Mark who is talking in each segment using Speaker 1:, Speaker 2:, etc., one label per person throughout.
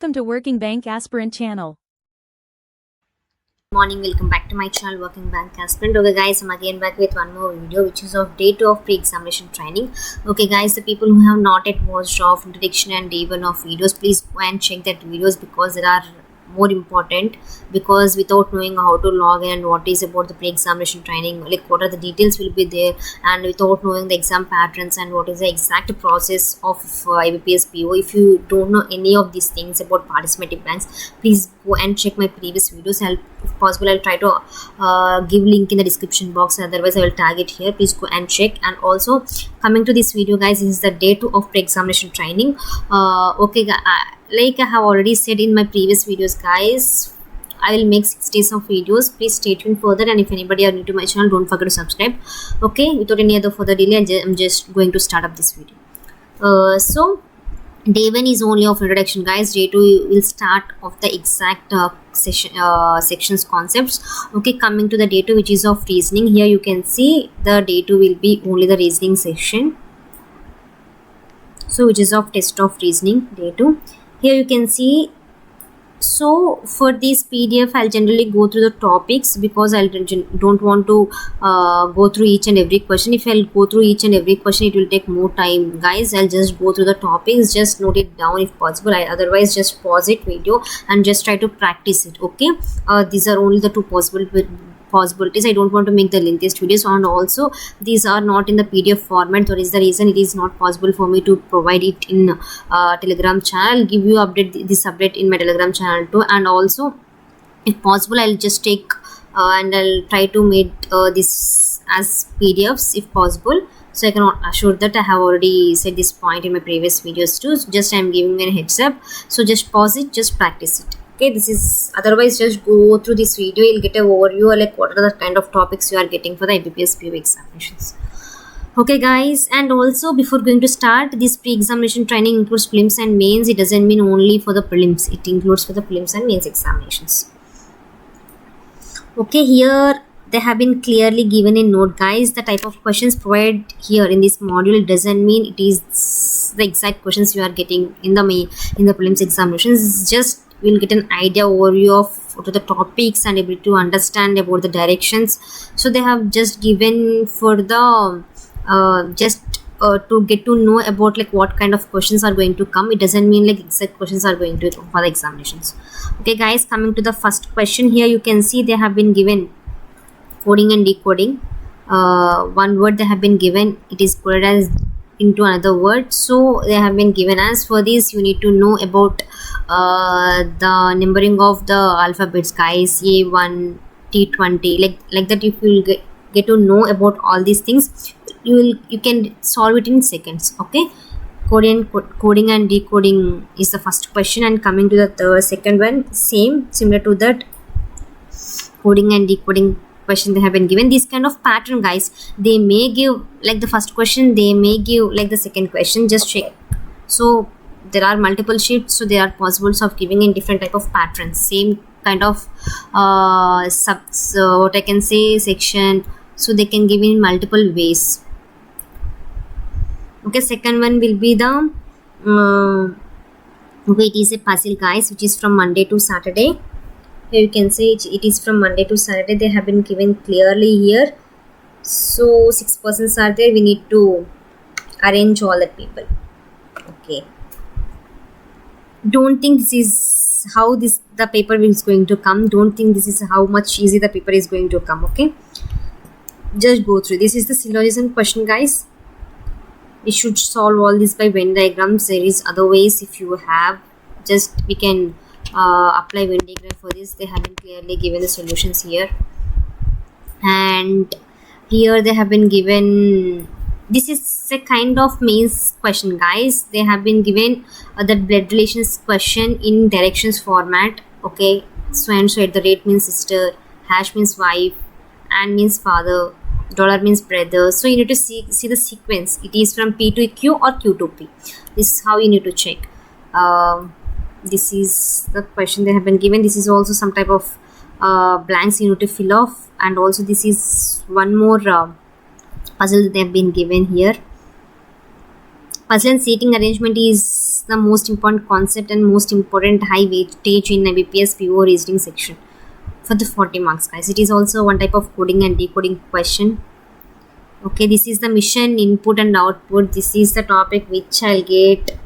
Speaker 1: Welcome to Working Bank Aspirant channel.
Speaker 2: Morning, welcome back to my channel Working Bank Aspirant. Okay guys, I'm again back with one more video which is of day 2 of pre-examination training. Okay guys, the people who have not yet watched of introduction and day 1 of videos, please go and check that videos because they are more important, because without knowing how to log in and what is about the pre-examination training, like what are the details will be there, and without knowing the exam patterns and what is the exact process of IBPS PO, if you don't know any of these things about participating banks, please go and check my previous videos. If possible, I'll try to give link in the description box, otherwise I will tag it here. Please go and check. And also, coming to this video guys, this is the day 2 of pre-examination training. Okay, like I have already said in my previous videos guys, I will make 6 days of videos. Please stay tuned further, and if anybody are new to my channel, don't forget to subscribe. Okay, without any other further delay, I'm just going to start up this video. So day 1 is only of introduction guys. Day 2 will start of the exact sections concepts. Okay, coming to the day 2 which is of reasoning. Here you can see the day 2 will be only the reasoning section, so which is of test of reasoning day 2. Here you can see, so for this PDF I'll generally go through the topics because I don't want to go through each and every question. If I'll go through each and every question, it will take more time guys. I'll just go through the topics, just note it down if possible. Otherwise just pause it video and just try to practice it. Okay, these are only the two possibilities. I don't want to make the lengthiest videos, and also these are not in the PDF format. That is the reason it is not possible for me to provide it in Telegram channel. I'll give you this update in my Telegram channel too, and also if possible I'll just take and I'll try to make this as PDFs if possible. So I cannot assure that. I have already said this point in my previous videos too. Just I'm giving a heads up. So just pause it, just practice it. Okay, this is, otherwise just go through this video, you'll get an overview like what are the kind of topics you are getting for the IBPS PO examinations. Okay guys, and also before going to start, this pre-examination training includes prelims and mains. It doesn't mean only for the prelims, it includes for the prelims and mains examinations. Okay, here they have been clearly given a note guys. The type of questions provided here in this module doesn't mean it is the exact questions you are getting in the prelims examinations. It's just we'll get an idea overview of the topics and able to understand about the directions. So they have just given for the to get to know about like what kind of questions are going to come. It doesn't mean like exact questions are going to for the examinations. Okay guys, coming to the first question, here you can see they have been given coding and decoding. One word they have been given, it is coded as into another word. So they have been given as, for this you need to know about the numbering of the alphabets guys, A1 T20, like that. If you will get to know about all these things, you can solve it in seconds. Okay, coding and decoding is the first question, and coming to the second one, similar to that, coding and decoding question they have been given. This kind of pattern guys, they may give like the first question, they may give like the second question. Just check. So there are multiple shifts, so there are possibles of giving in different type of patterns, same kind of what I can say section, so they can give in multiple ways. Okay, second one will be the okay, it is a puzzle guys, which is from Monday to Saturday. Here you can see it is from Monday to Saturday. They have been given clearly here. So 6 persons are there. We need to arrange all the people. Okay. Don't think this is how the paper is going to come. Don't think this is how much easy the paper is going to come. Okay. Just go through. This is the syllogism question guys. We should solve all this by Venn diagrams. There is other ways if you have. Just we can apply Venn diagram for this. They have been clearly given the solutions here, and here they have been given, this is a kind of mains question guys. They have been given the blood relations question in directions format. Okay, so and so at the rate means sister, hash means wife, and means father, dollar means brother. So you need to see the sequence. It is from P to Q or Q to P. This is how you need to check. This is the question they have been given. This is also some type of blanks you need to fill off, and also this is one more puzzle they have been given here. Puzzle and seating arrangement is the most important concept and most important high weightage in IBPS PO reasoning section for the 40 marks, guys. It is also one type of coding and decoding question. Okay, this is the mission input and output. This is the topic which I'll get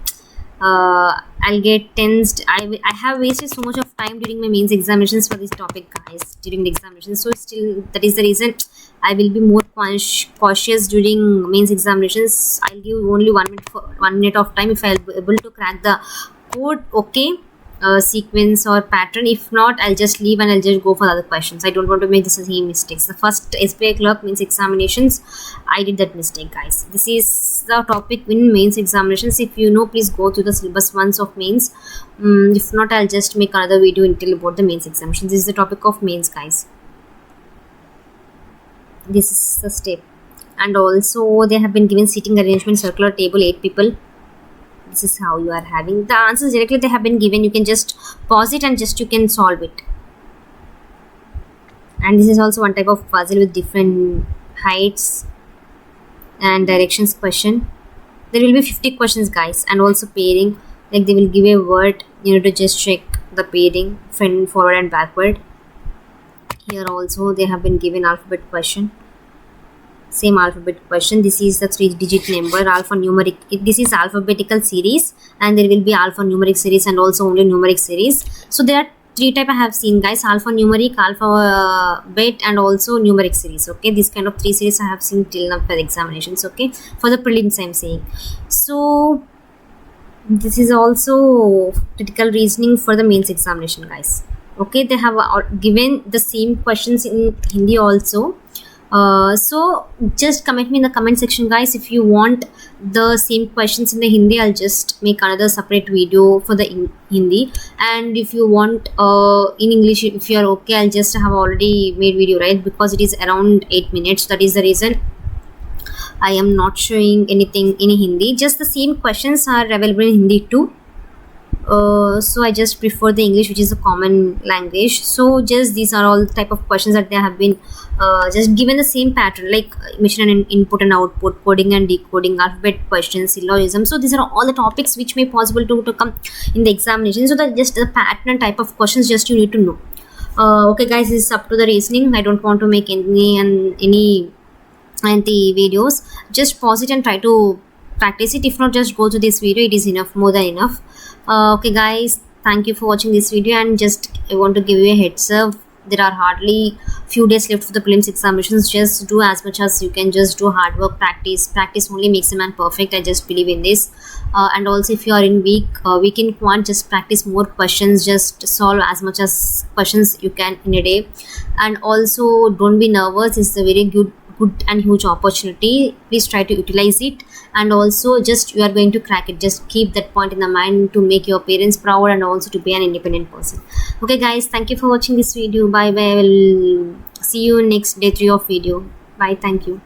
Speaker 2: tensed. I have wasted so much of time during my mains examinations for this topic, guys, during the examination. So still, that is the reason I will be more cautious during mains examinations. I'll give only 1 minute of time if I'll be able to crack the code. Okay, sequence or pattern. If not, I'll just leave and I'll just go for other questions. I don't want to make the same mistakes. The first SBI clerk means examinations, I did that mistake, guys. This is the topic in mains examinations. If you know, please go to the syllabus once of mains. If not, I'll just make another video until about the mains examinations. This is the topic of mains, guys. This is the step. And also they have been given seating arrangement, circular table, 8 people. This is how you are having the answers directly they have been given. You can just pause it and just you can solve it. And this is also one type of puzzle with different heights and directions question. There will be 50 questions, guys, and also pairing. Like they will give a word, you need to just check the pairing, front, forward and backward. Here also they have been given alphabet question. Same alphabet question. This is the 3-digit number, alphanumeric. This is alphabetical series, and there will be alphanumeric series and also only numeric series. So there are 3 type I have seen, guys: alphanumeric, alphabet, and also numeric series. Okay, this kind of 3 series I have seen till now for the examinations. Okay, for the prelims I'm saying. So this is also critical reasoning for the mains examination, guys. Okay, they have given the same questions in Hindi also. So just comment me in the comment section, guys, if you want the same questions in the Hindi. I'll just make another separate video for the Hindi, and if you want in English, if you are okay, I'll just have already made video, right, because it is around 8 minutes. That is the reason I am not showing anything in Hindi. Just the same questions are available in Hindi too. So I just prefer the English, which is a common language. So just these are all type of questions that they have been just given the same pattern, like mission and input and output, coding and decoding, alphabet questions, syllogism. So these are all the topics which may possible to come in the examination. So that just the pattern type of questions just you need to know. Okay, guys, this is up to the reasoning. I don't want to make any videos. Just pause it and try to practice it. If not, just go to this video. It is enough, more than enough. Okay, guys, thank you for watching this video, and just I want to give you a heads up. There are hardly few days left for the prelims examinations. Just do as much as you can. Just do hard work, practice only makes a man perfect. I just believe in this. And also, if you are in week in quant, just practice more questions. Just solve as much as questions you can in a day. And also, don't be nervous. It's a very good and huge opportunity. Please try to utilize it, and also just you are going to crack it. Just keep that point in the mind to make your parents proud and also to be an independent person. Okay, guys, thank you for watching this video. Bye bye. I will see you next day 3 of video. Bye. Thank you.